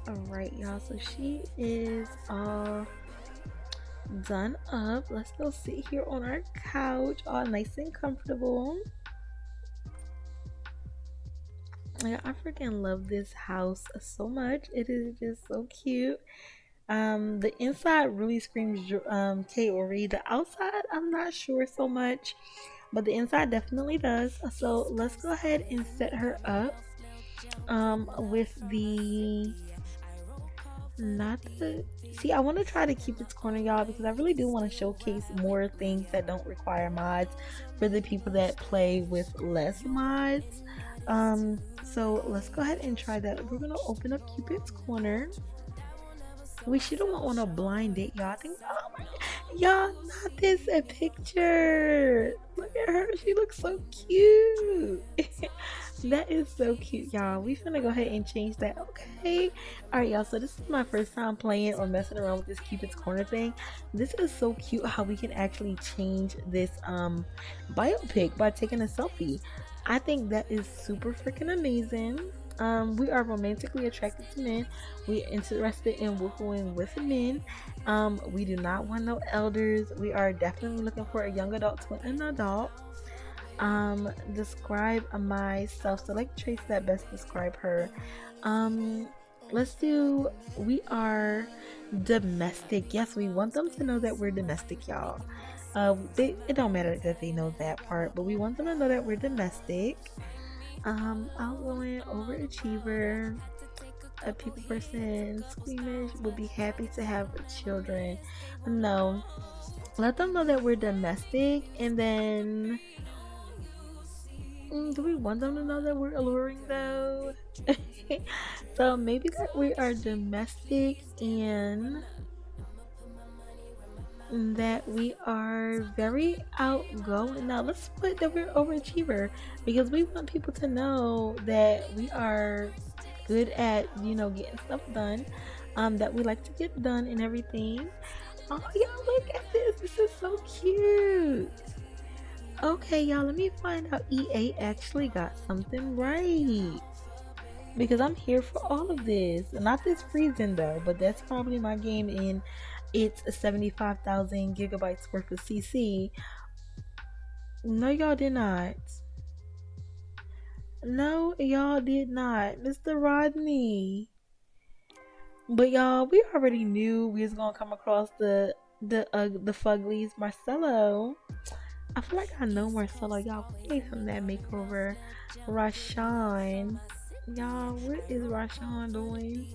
Speaker 1: Alright, y'all. So she is all done up. Let's go sit here on our couch, all nice and comfortable. Yeah, I freaking love this house so much. It is just so cute. The inside really screams Kaori. The outside, I'm not sure so much, but the inside definitely does. So let's go ahead and set her up. With the not the see, I want to try to keep this corner, y'all, because I really do want to showcase more things that don't require mods for the people that play with less mods. So let's go ahead and try that. We're gonna open up Cupid's corner. We should have went on a blind date, y'all. I think, oh my god, y'all, not this a picture. Look at her, she looks so cute. That is so cute, y'all. We finna go ahead and change that. Okay. Alright, y'all. So this is my first time playing or messing around with this Cupid's Corner thing. This is so cute how we can actually change this biopic by taking a selfie. I think that is super freaking amazing. We are romantically attracted to men. We're interested in woohooing with men. We do not want no elders. We are definitely looking for a young adult to an adult. Describe my self-select traits that best describe her. um let's do, we are domestic. Yes, we want them to know that we're domestic, y'all. It don't matter that they know that part, but we want them to know that we're domestic. Outgoing, overachiever, a people person, squeamish, will be happy to have children. No, let them know that we're domestic, and then do we want them to know that we're alluring though? So maybe that we are domestic and that we are very outgoing. Now let's put that we're overachiever because we want people to know that we are good at, getting stuff done. That we like to get done and everything. Oh y'all, look at this. This is so cute. Okay, y'all, let me find out EA actually got something right. Because I'm here for all of this. Not this freezing though, but that's probably my game in its 75,000 gigabytes worth of CC. No, y'all did not. No, y'all did not. Mr. Rodney. But y'all, we already knew we was gonna come across the Fuglies. Marcelo. I feel like I know Marcelo. Y'all, we gave him that makeover. Rashawn. Y'all, what is Rashawn doing?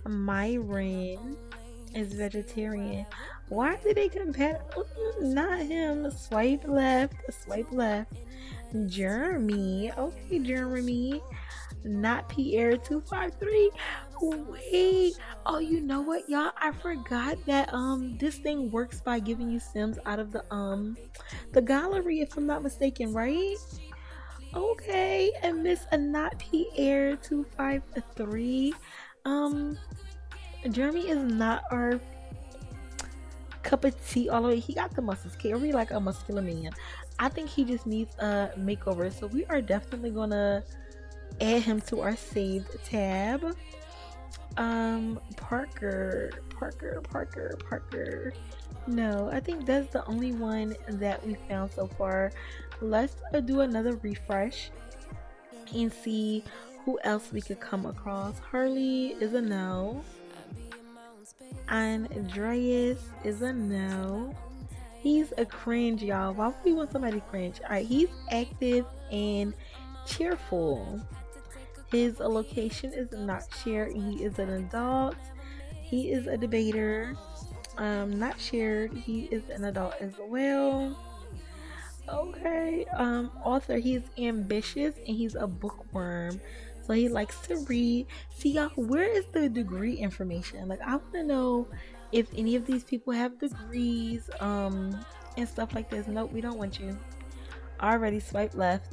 Speaker 1: Myron is vegetarian. Why did they compare? Not him. Swipe left. Swipe left. Jeremy. Okay, Jeremy. Not Pierre 253. Wait. Oh, you know what, y'all? I forgot that this thing works by giving you Sims out of the gallery, if I'm not mistaken, right? Okay, and Miss Not Pierre 253. Um, Jeremy is not our cup of tea all the way. He got the muscles. Kaori like a muscular man. I think he just needs a makeover. So we are definitely gonna add him to our saved tab. Parker. No, I think that's the only one that we found so far. Let's do another refresh and see who else we could come across. Harley is a no. Andreas is a no. He's a cringe, y'all. Why would we want somebody cringe? Alright, he's active and cheerful. His location is not shared. He is an adult. He is a debater. Not shared. He is an adult as well. Okay. Author. He's ambitious and he's a bookworm. So he likes to read. See y'all, where is the degree information? Like I wanna know if any of these people have degrees, and stuff like this. Nope, we don't want you. Already swipe left.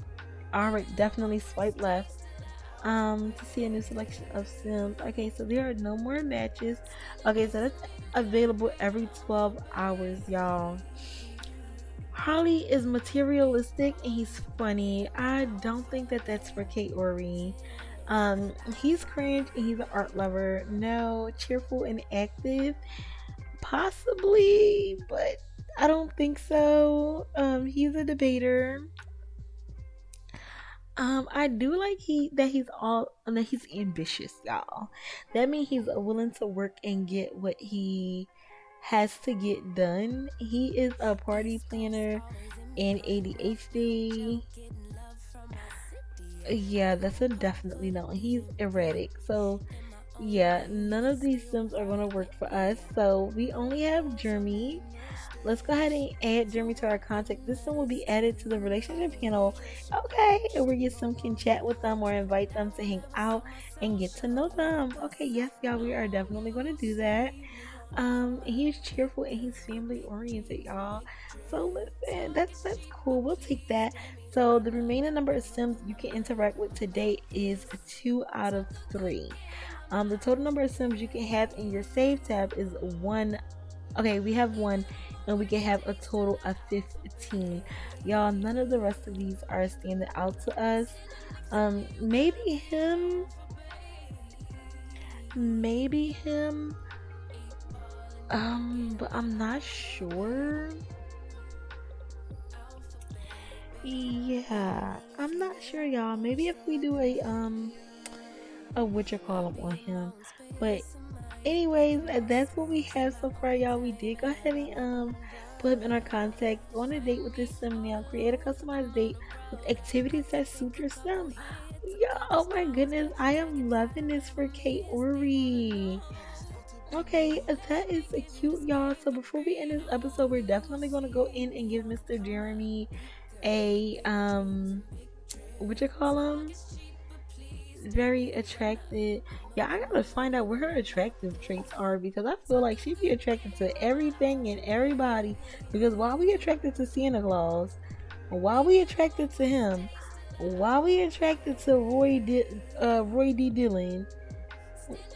Speaker 1: Alright, definitely swipe left. To see a new selection of Sims. Okay, so there are no more matches. Okay, so that's available every 12 hours, y'all. Harley is materialistic and he's funny. I don't think that that's for Kaori. He's cringe and he's an art lover. No, cheerful and active, possibly, but I don't think so. He's a debater. I do like he's ambitious, y'all. That means he's willing to work and get what he has to get done. He is a party planner and ADHD. Yeah, that's a definitely no. He's erratic. So yeah, none of these sims are gonna work for us. So we only have Jeremy. Let's go ahead and add Jeremy to our contact. This one will be added to the relationship panel. Okay, and where your some can chat with them or invite them to hang out and get to know them. Okay, yes, y'all, we are definitely going to do that. He's cheerful and he's family oriented, y'all. So listen, that's cool. We'll take that. So the remaining number of Sims you can interact with today is 2 out of 3. The total number of Sims you can have in your save tab is one. Okay, we have one, and we can have a total of 15. Y'all, none of the rest of these are standing out to us. Maybe him. Maybe him. But I'm not sure. Yeah, I'm not sure, y'all. Maybe if we do a what you call him on him. But anyways, that's what we have so far, y'all. We did go ahead and put him in our contact. Go on a date with this sim now. Create a customized date with activities that suit your sim. Yeah, oh my goodness, I am loving this for Kaori. Okay, that is cute, y'all. So before we end this episode, we're definitely gonna go in and give Mr. Jeremy a what you call him? Very attracted. Yeah, I gotta find out what her attractive traits are because I feel like she'd be attracted to everything and everybody. Because why we attracted to Santa Claus? Why we attracted to him? Why we attracted to Roy D. Dillon?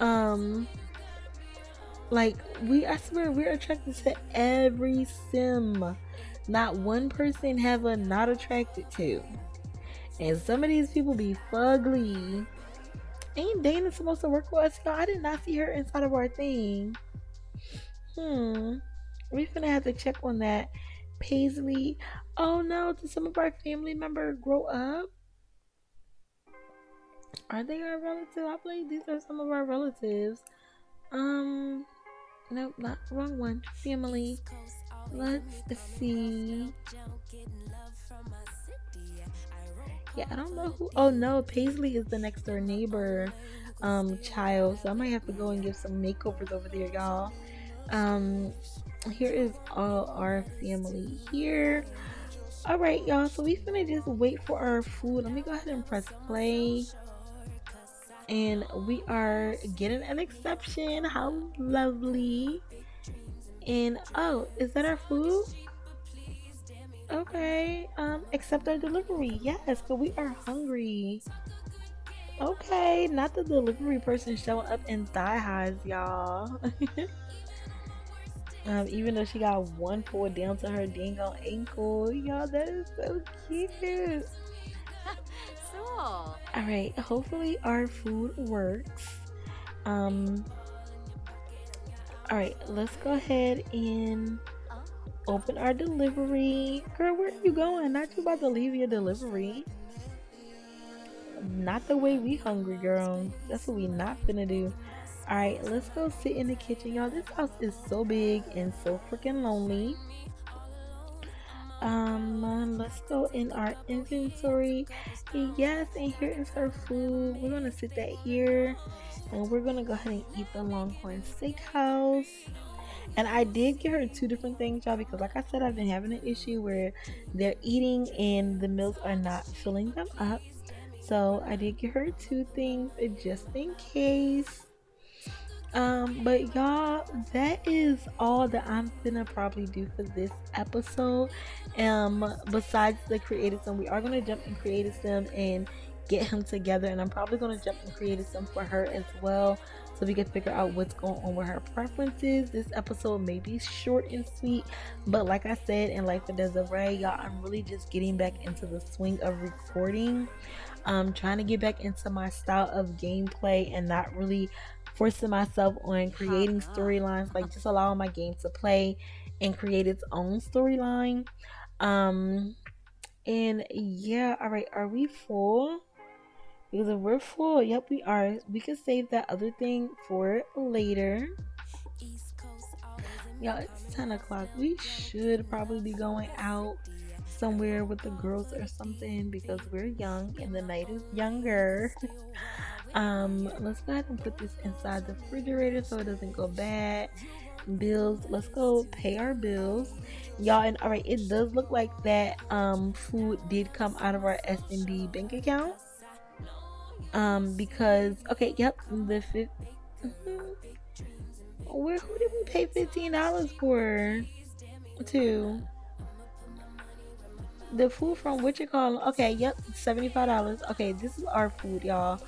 Speaker 1: Um, like I swear we're attracted to every sim. Not one person have a not attracted to. And some of these people be fugly. Ain't Dana supposed to work for us, y'all? I did not see her inside of our thing. We finna have to check on that. Paisley. Oh no, did some of our family members grow up? Are they our relative? I believe these are some of our relatives. Um, nope, not wrong one. Family. Let's see. Yeah, I don't know who. Oh no, Paisley is the next door neighbor, child. So I might have to go and give some makeovers over there, y'all. Um, here is all our family here. All right, y'all. So we finna just wait for our food. Let me go ahead and press play. And we are getting an exception. How lovely. And oh, is that our food? Okay. Accept our delivery. Yes, because we are hungry. Okay, not the delivery person showing up in thigh highs, y'all. Even though she got one pulled down to her dang on ankle, y'all, that is so cute.
Speaker 2: So.
Speaker 1: All right, hopefully our food works. Um, all right, let's go ahead and open our delivery. Girl, where are you going? Not you about to leave your delivery. Not the way we hungry, girl. That's what we not finna do. Alright, let's go sit in the kitchen. Y'all, this house is so big and so freaking lonely. Let's go in our inventory. Yes, and here is our food. We're gonna sit that here. And we're gonna go ahead and eat the Longhorn Steakhouse. And I did get her two different things, y'all, because like I said, I've been having an issue where they're eating and the meals are not filling them up. So I did get her two things just in case. But y'all, that is all that I'm gonna probably do for this episode. Besides the creative sim, we are gonna jump in creative sim and get him together, and I'm probably gonna jump in creative sim for her as well, so we can figure out what's going on with her preferences. This episode may be short and sweet, but like I said in Life of Desiree, y'all, I'm really just getting back into the swing of recording. Trying to get back into my style of gameplay and not really forcing myself on creating storylines, like just allowing my game to play and create its own storyline. Um, and yeah, all right, are we full? Because if we're full, yep, we are. We can save that other thing for later. Y'all, it's 10 o'clock. We should probably be going out somewhere with the girls or something because we're young and the night is younger. Let's go ahead and put this inside the refrigerator so it doesn't go bad. Bills, let's go pay our bills. Y'all, and all right, it does look like that food did come out of our S&B bank account. Because okay, yep, the fifth. Mhm. Where who did we pay $15 for? To the food from what you call? Okay, yep, $75. Okay, this is our food, y'all.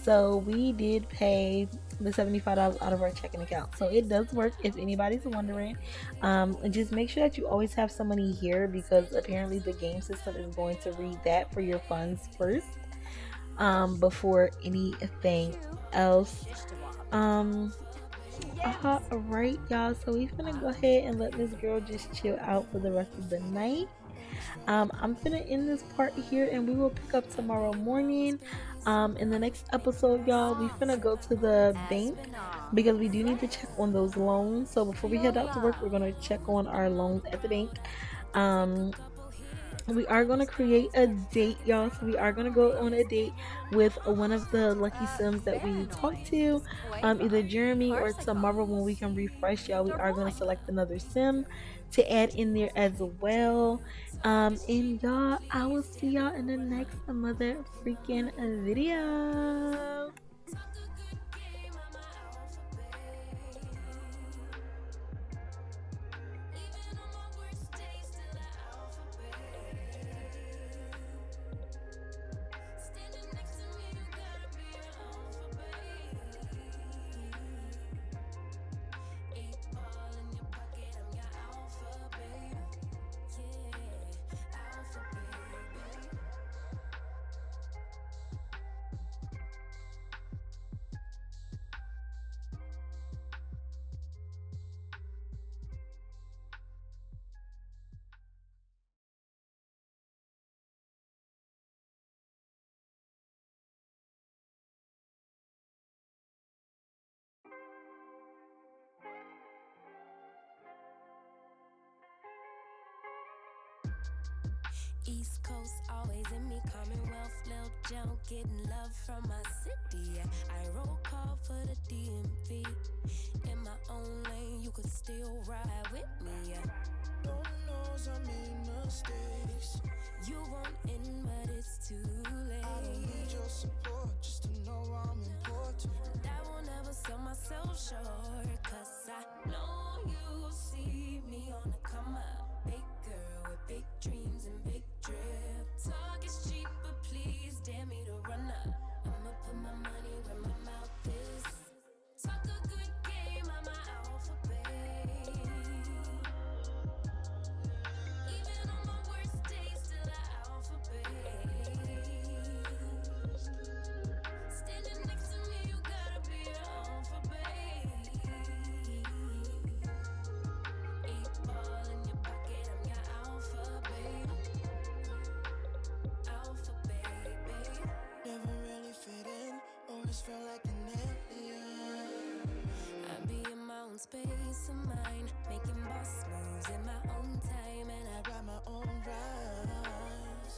Speaker 1: So we did pay the $75 out of our checking account. So it does work if anybody's wondering. And just make sure that you always have some money here because apparently the game system is going to read that for your funds first. Before anything else. Um right, y'all. So we're gonna go ahead and let this girl just chill out for the rest of the night. I'm gonna end this part here and we will pick up tomorrow morning. In the next episode, y'all, we finna go to the bank because we do need to check on those loans. So before we head out to work, we're gonna check on our loans at the bank. Um, we are going to create a date, y'all. So we are going to go on a date with one of the lucky sims that we talked to, either Jeremy or tomorrow when we can refresh, y'all. We are going to select another sim to add in there as well. And y'all, I will see y'all in the next mother freaking video.
Speaker 2: East Coast always in me, Commonwealth, Lil Joe, getting love from my city. I roll call for the DMV. In my own lane, you could still ride with me. Lord knows I made mistakes. You want in, but it's too late. I don't need your support just to know I'm important. I will never sell myself short, cause I know you see me on the come up. Big girl with big dreams and big drip. Talk is cheap, but please dare me to run up. I'ma put my money where my mouth is. Talk a good game, I'm a alpha babe. Even on my worst days, still a alpha babe. Standing next to me, you gotta be an alpha babe. Eight ball in your pocket, I'm your alpha babe. Alpha baby. Never really fit in, always felt like an alien. I be in my own space of mine, making boss moves in my own time, and I ride my own ride.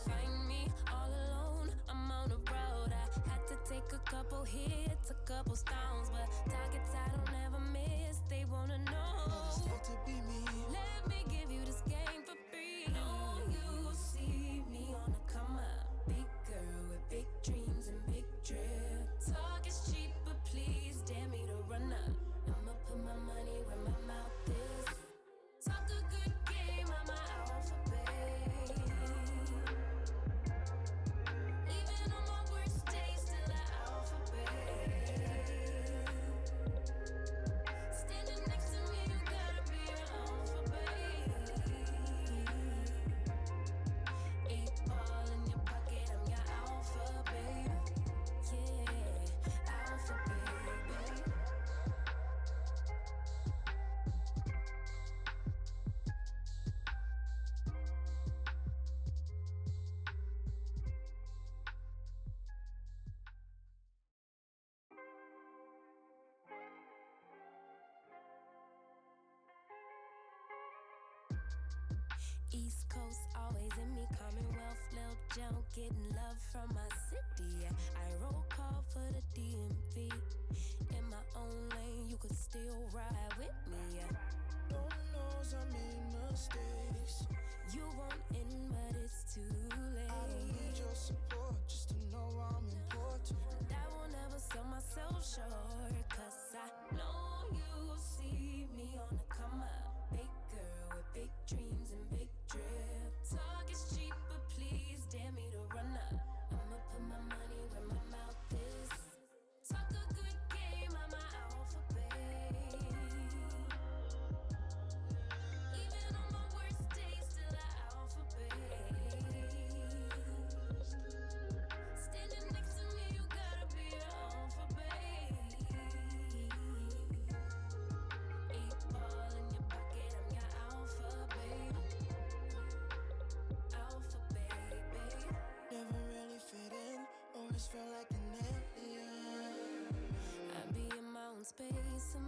Speaker 2: Find me all alone, I'm on the road. I had to take a couple hits, a couple stones, but targets I don't ever miss, they wanna know. still ride with me.
Speaker 3: Lord knows I made mistakes.
Speaker 2: You won't end, but it's too late.
Speaker 3: I don't need your support just to know I'm important.
Speaker 2: And I will never sell myself short, cause I know you see me on the come up. Big girl with big dreams and big drip. Talk is cheap, but please dare me to run up. I'ma put my money where my mouth is. Talk a good game, I'm my alphabet. Even on my worst days, still an alphabet. Standing next to me, you gotta be an alphabet. 8 ball in your pocket, I'm your alphabet. Alphabet, babe.
Speaker 3: Never really fit in, always felt like an alien.
Speaker 2: I be in my own space, in